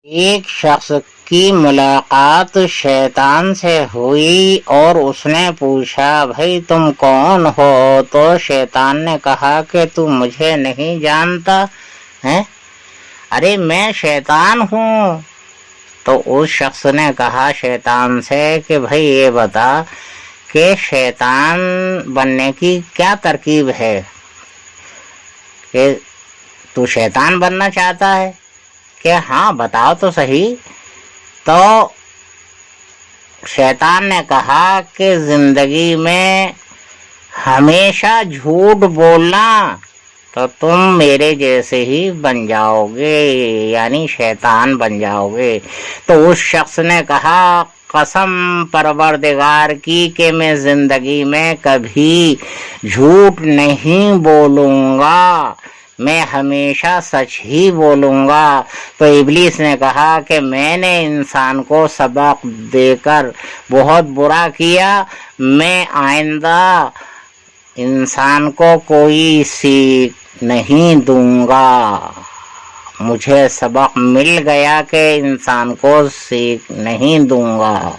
ایک شخص کی ملاقات شیطان سے ہوئی اور اس نے پوچھا بھائی تم کون ہو؟ تو شیطان نے کہا کہ تو مجھے نہیں جانتا ہے؟ ارے میں شیطان ہوں۔ تو اس شخص نے کہا شیطان سے کہ بھائی یہ بتا کہ شیطان بننے کی کیا ترکیب ہے، کہ تو شیطان بننا چاہتا ہے؟ کہ ہاں بتاؤ تو صحیح۔ تو شیطان نے کہا کہ زندگی میں ہمیشہ جھوٹ بولنا، تو تم میرے جیسے ہی بن جاؤ گے، یعنی شیطان بن جاؤ گے۔ تو اس شخص نے کہا قسم پروردگار کی کہ میں زندگی میں کبھی جھوٹ نہیں بولوں گا، میں ہمیشہ سچ ہی بولوں گا۔ تو ابلیس نے کہا کہ میں نے انسان کو سبق دے کر بہت برا کیا، میں آئندہ انسان کو کوئی سیکھ نہیں دوں گا، مجھے سبق مل گیا کہ انسان کو سیکھ نہیں دوں گا۔